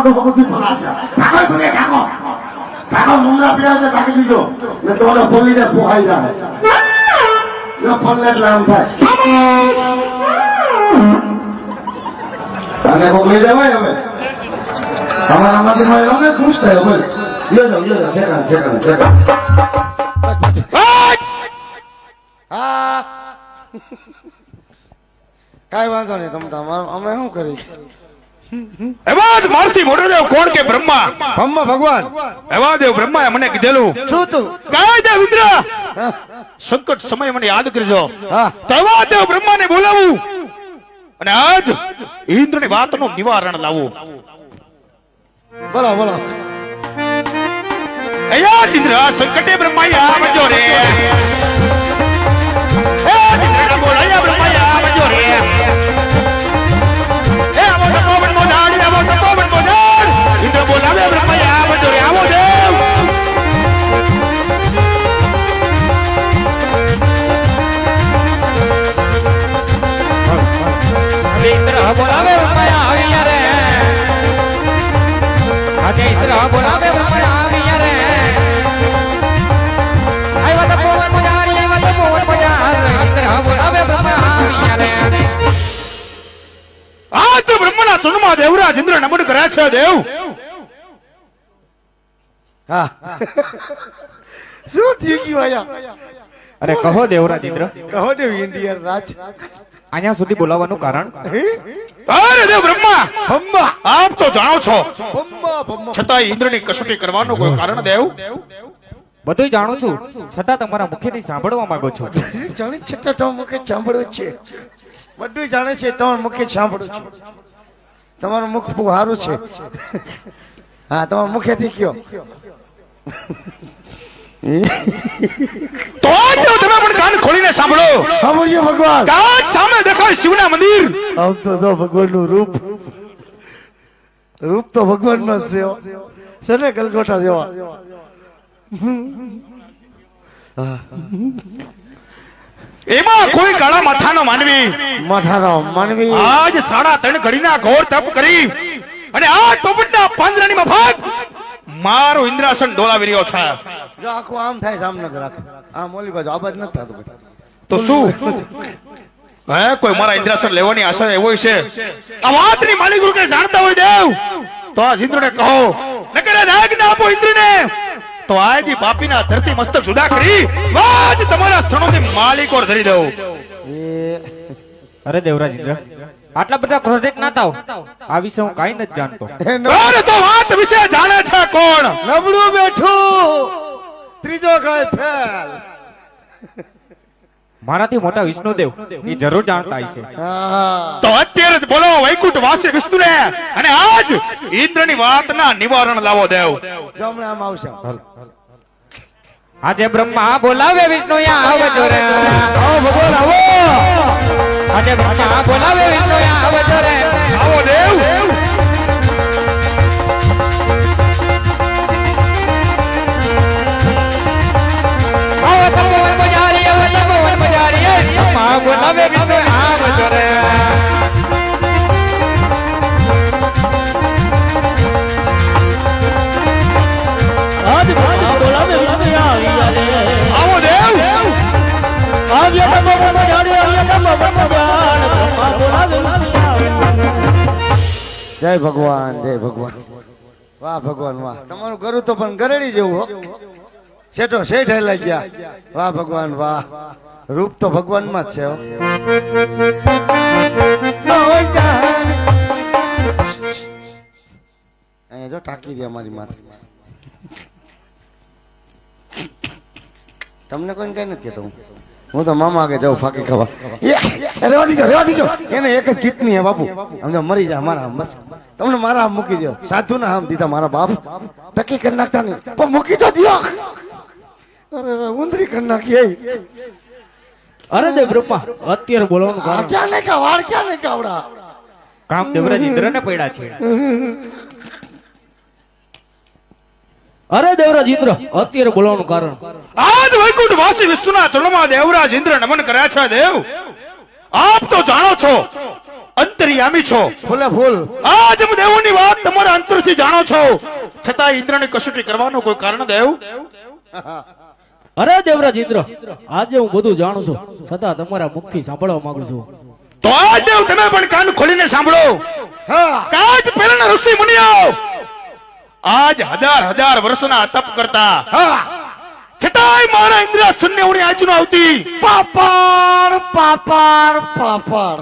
તો બધી ફલાશે ઠાકો ભલે ઠાકો ઠાકો મુમરા પીડા છે ઠાકી દીજો ને તોને બોલીને પોહાઈ જાય યો ફોન એટલે આમ થાય અને બોલી જવાય હવે તમારા માટે માં અમે ખુશ થાય બોલ યો જાવ ઠેકા હા કાઈ વાંધો નહીં તમે તમારું અમે શું કરી એવા જ મારથી મોટો દેવ કોણ કે બ્રહ્મા બ્રહ્મા ભગવાન એવા દેવ બ્રહ્માએ મને કીધેલું શું તું કાય દેવ ઇન્દ્ર સંકટ સમય મને યાદ કરજો હા તેવા દેવ બ્રહ્માને બોલાવું અને આજ ઇન્દ્રની વાતનું નિવારણ લાવું બોલો બોલો અયા ઇન્દ્ર સંકટે બ્રહ્માએ આવજો રે એ ઇન્દ્ર બોલાયા બ્રહ્માએ આવજો રે એ આવો તો પવન મોદાડી આવો તો પવન મોદાડ ઇન્દ્ર બોલાવે બ્રહ્માએ આવજો રે આવો દેવ ઇન્દ્ર બોલાવે બ્રહ્માયા આવ્યા રે આજે ઇન્દ્ર બોલાવે બ્રહ્માયા આવ્યા રે આવ્યા તો પવન મજારી આવ્યા તો પવન મજાર ઇન્દ્ર બોલાવે બ્રહ્માયા આવ્યા રે આ તો બ્રહ્મના ચરણમાં દેવરાજ ઇન્દ્ર નમન કરે છે દેવ હા શું થયું ગયું આયા અરે કહો દેવરાજ ઇન્દ્ર કહો દેવ ઇન્ડિયન રાજ અહીંયા સુધી બોલાવવાનું કારણ અરે દેવ બ્રહ્મા બ્રહ્મા આપ તો જાણો છો બ્રહ્મા છતાં ઇન્દ્રની કસોટી કરવાનું કોઈ કારણ દેવ બધું જાણું છું છતાં તમારા મુખેથી સાંભળવા માંગુ છું જાણે છતાં તો મુખે સાંભળ્યું છે બધું જાણે છે તો મુખે સાંભળું છું તમારું મુખ બહુ સારું છે હા તમારા મુખેથી કયો તો જો તમે પણ કાન ખોલીને સાંભળો સાંભળ્યો ભગવાન કાચ સામે દેખાય શિવના મંદિર આમ તો ભગવાનનું રૂપ રૂપ તો ભગવાનનો જ છે ને ગલગોટા જેવા એમાં કોઈ કાળા માથાનો માનવી માથાનો માનવી આજ 3.5 ઘડીના ઘોર તપ કરી અને આ ટોપટના પાંજરાની મફત મારો ઇન્દ્રાસન ડોલાવી રહ્યો છે જો આખું આમ થાય જામનગર આખું આમ ઓલી બાજુ આબાજ નથી થતું તો શું હે કોઈ મારા ઇન્દ્રાસન લેવાની આશા એવો છે આ વાતની માલિક રૂપે જાણતા હોય દેવ તો આ ઇન્દ્રને કહો નકરે નાગ ના આપો ઇન્દ્રને તો આજી પાપીના ધરતી મસ્તક જુદા કરી વાજ તમારા સ્થળોથી માલિકો ધરી દઉં અરે દેવરાજ ઇન્દ્ર આટલા બધા ક્રોધિત ના થાવ આ વિશે હું કાઈ નથી જાણતો અરે તો વાત વિશે જાણે છે કોણ નબળું બેઠું ત્રીજો ખાય ફેલ મારાથી મોટા વિષ્ણુદેવ એ જરૂર જાણતા હશે તો અત્યારે જ બોલો વૈકુંઠ વાસી વિષ્ણુને અને આજ ઇન્દ્રની વાતના નિવારણ લાવો દેવ જમણે આમ આવશે આજે બ્રહ્મા બોલાવે વિષ્ણુ આવજો રે આવો ભગવાન આવો આજે બ્રહ્મા બોલાવે વિષ્ણુ આવજો રે આવો દેવ આવો તો પવન બજારી આવો તો પવન બજારી બ્રહ્મા બોલાવે વિષ્ણુ આવજો રે આજ બ્રહ્મા બોલાવે વિષ્ણુ આવ્યા રે આવો દેવ આવ્યા તો પવન મજારી આવ્યા તો પવન મજાર બ્રહ્મા બોલાવે વિષ્ણુ આવ્યા જય ભગવાન વાહ ભગવાન વાહ તમારું ઘરું તો પણ ગરેડી જેવું હો શેઠો શેઠ હેલા ગયા વાહ ભગવાન વાહ રૂપ તો ભગવાનમાં જ છે હો અહીંયા જો ટાંકી દે અમારી માથે તમને કોઈ કઈ નથી કહેતો હું તો મામા આગળ જાઉં ફાકી ખાવા રેવા દીજો એને એક જ કિડની હે બાપુ આમ તો મરી જાય મારા આમ બસ તમને મારા આમ મૂકી દો સાધુ ના આમ દીધા મારા બાપ ટકી કરી નાખતા નહીં પણ મૂકી તો દો અરે ઉંદરી કરી નાખી અરે દેવ બ્રહ્મા અત્યારે બોલવાનું કારણ ક્યાં નહીં કા વાળ ક્યાં નહીં કાવડા કામ દેવરાજ ઇન્દ્રને પડ્યા છે અરે દેવરાજ ઇન્દ્ર અત્યારે બોલવાનું કારણ આજ વૈકુંઠ વાસી વિષ્ણુના ચરણમાં દેવરાજ ઇન્દ્ર નમન કર્યા છે દેવ આપ તો જાણો છો અંતર અંતર્યામી છો. ફૂલે ફૂલ આ જમદેવોની વાત તમારા અંતરથી જાણો છો, છતાં ઇન્દ્રની કસોટી કરવાનું કોઈ કારણ દેવ? અરે દેવરાજ ઇન્દ્ર, આજે હું બધું જાણું છું, છતાં તમારા મુખથી સાંભળવા માંગુ છું. તો આ દેવ તમે પણ કાન ખોલીને સાંભળો. હા કાજ પહેલાના ઋષિ મુનિઓ આજ હજાર વર્ષોના તપ કરતા, છતાંય મારા ઇન્દ્રાસનને ઉણી આજુ આવતી. પાપડ પાપડ પાપડ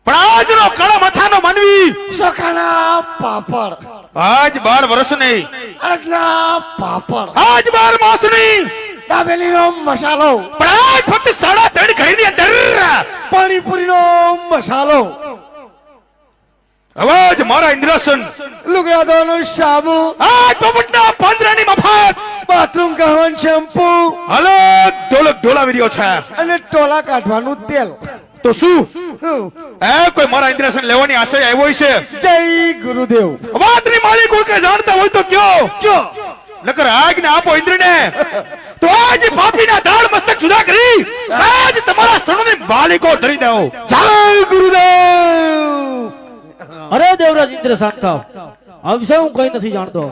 પણ આજનો કાળા માથાનો માનવી સખાના પાપડ આજ 12 વર્ષની, અડધા પાપડ આજ 12 માસની, દાબેલીનો મસાલો પણ આજ ફક્ત 3.5 ઘડીની અંદર પાણીપુરીનો મસાલો અવાજ મારા ઇન્દ્રાસન, લુગડાનો સાબુ આજ પોપટના પાંજરાની મફત બાથરૂમ કરવાનું શેમ્પુ હાલો ઢોલક ઢોલાવી રહ્યો છે. અને ટોલા કાઢવાનું તેલ. તો શું કોઈ મારા ઇન્દ્રાસન લેવાની આશય આવ્યો છે? જય ગુરુદેવ. વાતની માલિક કોઈ કે જાણતા હોય તો કયો નકર આજ્ઞા આપો ઇન્દ્રને, તો આજ પાપીના દાળ મસ્તક જુદા કરી આજ તમારા સ્તનોની બાલિકો ધરી દો. જય ગુરુદેવ. અરે દેવરાજ ઇન્દ્ર શાંત થાવ, આ વિશે હું કઈ નથી જાણતો.